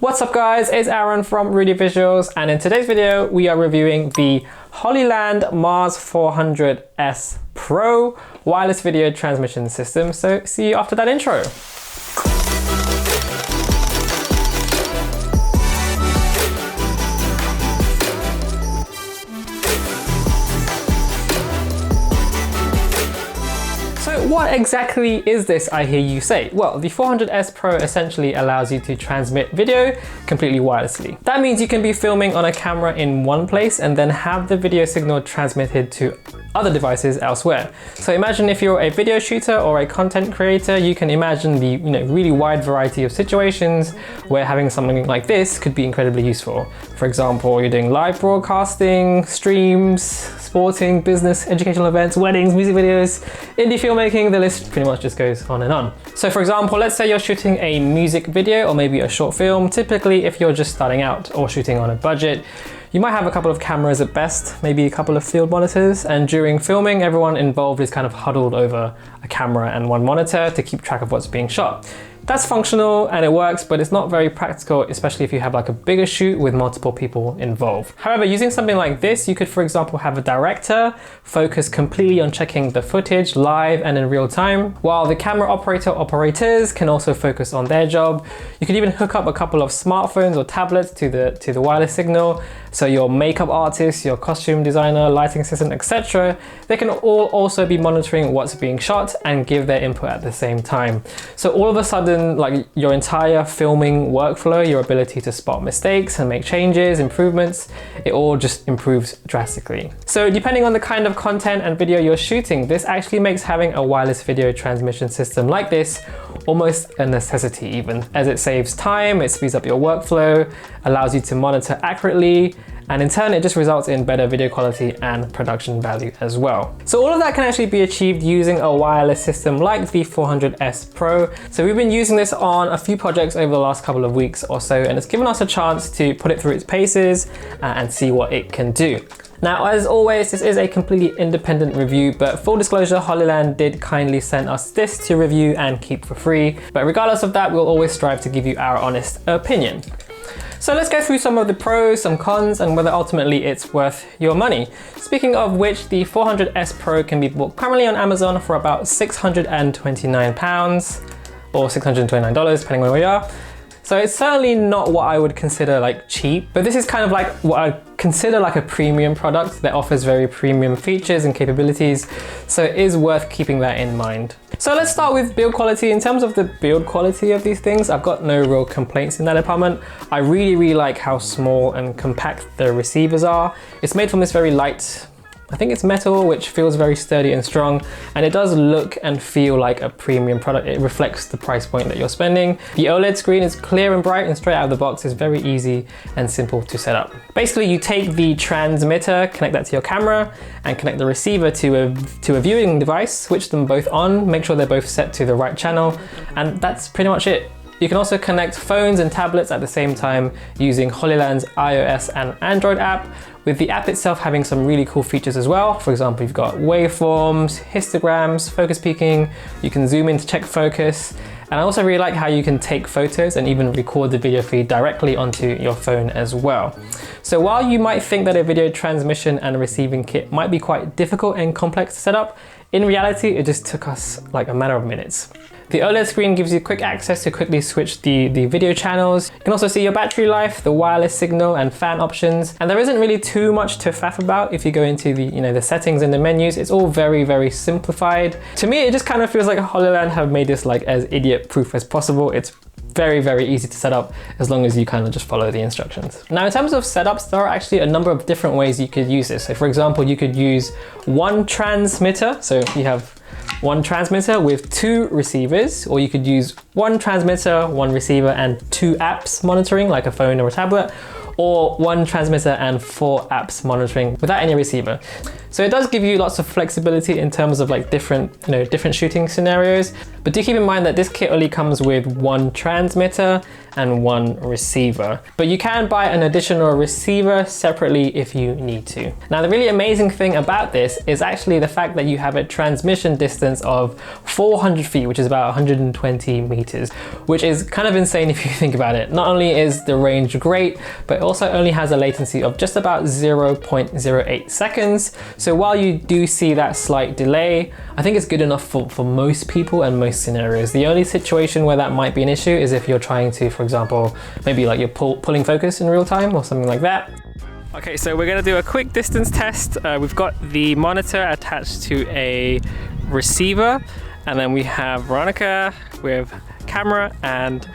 What's up guys, it's Aaron from Rudy Visuals, and in today's video we are reviewing the Hollyland Mars 400S Pro wireless video transmission system. So see you after that intro. What exactly is this, I hear you say? Well, the 400S Pro essentially allows you to transmit video completely wirelessly. That means you can be filming on a camera in one place and then have the video signal transmitted to other devices elsewhere. So imagine if you're a video shooter or a content creator, you can imagine the really wide variety of situations where having something like this could be incredibly useful. For example, you're doing live broadcasting, streams, sporting, business, educational events, weddings, music videos, indie filmmaking, the list pretty much just goes on and on. So for example, let's say you're shooting a music video or maybe a short film. Typically, if you're just starting out or shooting on a budget, you might have a couple of cameras at best, maybe a couple of field monitors, and during filming, everyone involved is kind of huddled over a camera and one monitor to keep track of what's being shot. That's functional and it works, but it's not very practical, especially if you have like a bigger shoot with multiple people involved. However, using something like this, you could, for example, have a director focus completely on checking the footage live and in real time, while the camera operators can also focus on their job. You could even hook up a couple of smartphones or tablets to the wireless signal. So your makeup artist, your costume designer, lighting assistant, etc., they can all also be monitoring what's being shot and give their input at the same time. So all of a sudden, like your entire filming workflow, your ability to spot mistakes and make changes, improvements, it all just improves drastically. So depending on the kind of content and video you're shooting, this actually makes having a wireless video transmission system like this almost a necessity even, as it saves time, it speeds up your workflow, allows you to monitor accurately, and in turn it just results in better video quality and production value as well. So all of that can actually be achieved using a wireless system like the 400S Pro. So we've been using this on a few projects over the last couple of weeks or so, and it's given us a chance to put it through its paces and see what it can do. Now, as always, this is a completely independent review, but full disclosure, Hollyland did kindly send us this to review and keep for free. But regardless of that, we'll always strive to give you our honest opinion. So let's go through some of the pros, some cons, and whether ultimately it's worth your money. Speaking of which, the 400S Pro can be bought currently on Amazon for about £629 or $629, depending on where we are. So it's certainly not what I would consider like cheap, but this is kind of like what I consider like a premium product that offers very premium features and capabilities. So it is worth keeping that in mind. So let's start with build quality. In terms of the build quality of these things, I've got no real complaints in that department. I really like how small and compact the receivers are. It's made from this very light, I think it's metal, which feels very sturdy and strong, and it does look and feel like a premium product. It reflects the price point that you're spending. The OLED screen is clear and bright and straight out of the box. It's very easy and simple to set up. Basically, you take the transmitter, connect that to your camera, and connect the receiver to a viewing device, switch them both on, make sure they're both set to the right channel, and that's pretty much it. You can also connect phones and tablets at the same time using Hollyland's iOS and Android app, with the app itself having some really cool features as well. For example, you've got waveforms, histograms, focus peaking, you can zoom in to check focus, and I also really like how you can take photos and even record the video feed directly onto your phone as well. So while you might think that a video transmission and receiving kit might be quite difficult and complex to set up, in reality, it just took us like a matter of minutes. The OLED screen gives you quick access to quickly switch the video channels. You can also see your battery life, the wireless signal and fan options. And there isn't really too much to faff about if you go into the settings and the menus. It's all very, very simplified. To me, it just kind of feels like Hollyland have made this like as idiot proof as possible. It's very, very easy to set up as long as you kind of just follow the instructions. Now, in terms of setups, there are actually a number of different ways you could use this. So for example, you could use one transmitter. So you have one transmitter with two receivers, or you could use one transmitter, one receiver, and two apps monitoring, like a phone or a tablet, or one transmitter and four apps monitoring without any receiver. So it does give you lots of flexibility in terms of like different shooting scenarios. But do keep in mind that this kit only comes with one transmitter and one receiver. But you can buy an additional receiver separately if you need to. Now, the really amazing thing about this is actually the fact that you have a transmission distance of 400 feet, which is about 120 meters, which is kind of insane if you think about it. Not only is the range great, but it also only has a latency of just about 0.08 seconds. So while you do see that slight delay, I think it's good enough for most people and most scenarios. The only situation where that might be an issue is if you're trying to, for example, maybe like you're pulling focus in real time or something like that. Okay, so we're gonna do a quick distance test. We've got the monitor attached to a receiver, and then we have Veronica with camera and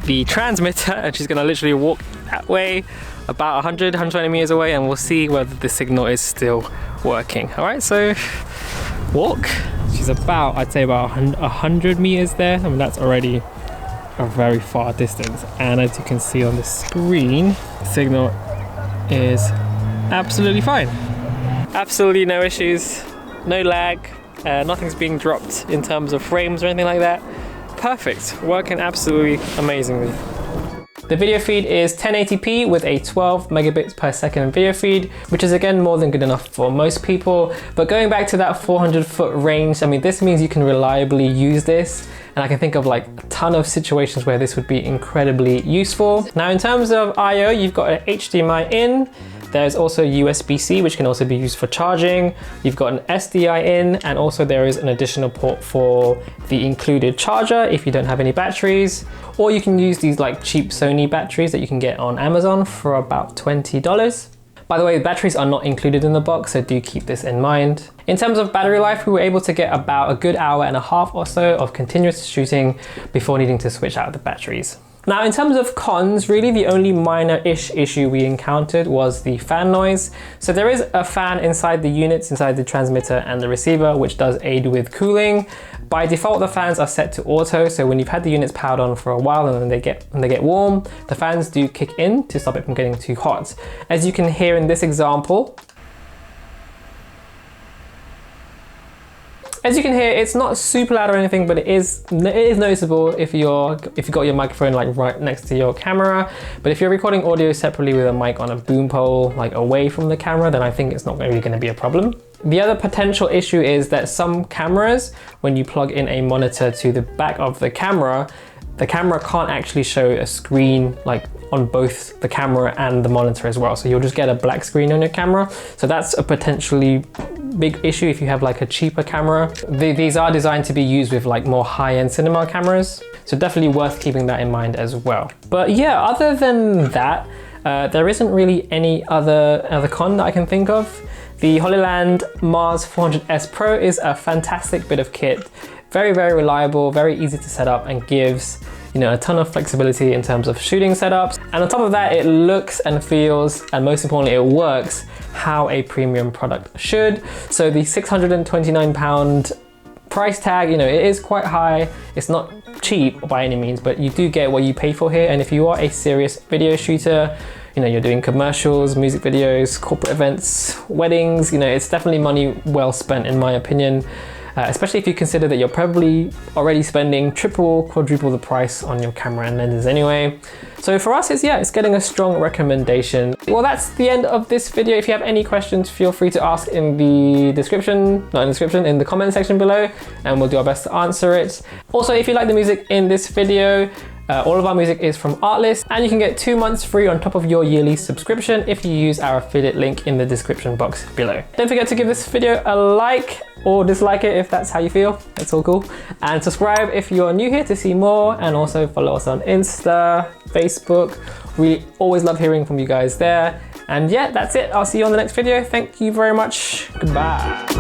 the transmitter, and she's gonna literally walk that way about 120 meters away, and we'll see whether the signal is still working. All right, so walk. She's about, I'd say about 100 meters there. I mean, that's already a very far distance. And as you can see on the screen, the signal is absolutely fine. Absolutely no issues, no lag, nothing's being dropped in terms of frames or anything like that. Perfect, working absolutely amazingly. The video feed is 1080p with a 12 megabits per second video feed, which is again more than good enough for most people. But going back to that 400-foot range, I mean, this means you can reliably use this. And I can think of like a ton of situations where this would be incredibly useful. Now, in terms of I/O, you've got an HDMI in. There's also USB-C, which can also be used for charging. You've got an SDI in, and also there is an additional port for the included charger if you don't have any batteries. Or you can use these like cheap Sony batteries that you can get on Amazon for about $20. By the way, batteries are not included in the box, so do keep this in mind. In terms of battery life, we were able to get about a good hour and a half or so of continuous shooting before needing to switch out the batteries. Now, in terms of cons, really the only minor-ish issue we encountered was the fan noise. So there is a fan inside the units, inside the transmitter and the receiver, which does aid with cooling. By default, the fans are set to auto, so when you've had the units powered on for a while and then they get warm, the fans do kick in to stop it from getting too hot. As you can hear in this example, as you can hear, it's not super loud or anything, but it is noticeable if you've got your microphone like right next to your camera. But if you're recording audio separately with a mic on a boom pole, like away from the camera, then I think it's not really going to be a problem. The other potential issue is that some cameras, when you plug in a monitor to the back of the camera can't actually show a screen like on both the camera and the monitor as well. So you'll just get a black screen on your camera. So that's a potentially big issue if you have like a cheaper camera. These are designed to be used with like more high-end cinema cameras. So definitely worth keeping that in mind as well. But yeah, other than that, there isn't really any other con that I can think of. The Hollyland Mars 400S Pro is a fantastic bit of kit. Very, very reliable, very easy to set up, and gives a ton of flexibility in terms of shooting setups. And on top of that, it looks and feels, and most importantly, it works how a premium product should. So the £629 price tag, it is quite high. It's not cheap by any means, but you do get what you pay for here. And if you are a serious video shooter, you're doing commercials, music videos, corporate events, weddings, it's definitely money well spent in my opinion. Especially if you consider that you're probably already spending triple, quadruple the price on your camera and lenses anyway. So for us, it's getting a strong recommendation. Well, that's the end of this video. If you have any questions, feel free to ask in the description, not in the description, in the comment section below, and we'll do our best to answer it. Also, if you like the music in this video, all of our music is from Artlist, and you can get 2 months free on top of your yearly subscription if you use our affiliate link in the description box below. Don't forget to give this video a like or dislike it if that's how you feel. It's all cool. And subscribe if you're new here to see more, and also follow us on Insta, Facebook. We always love hearing from you guys there. And yeah, that's it. I'll see you on the next video. Thank you very much. Goodbye.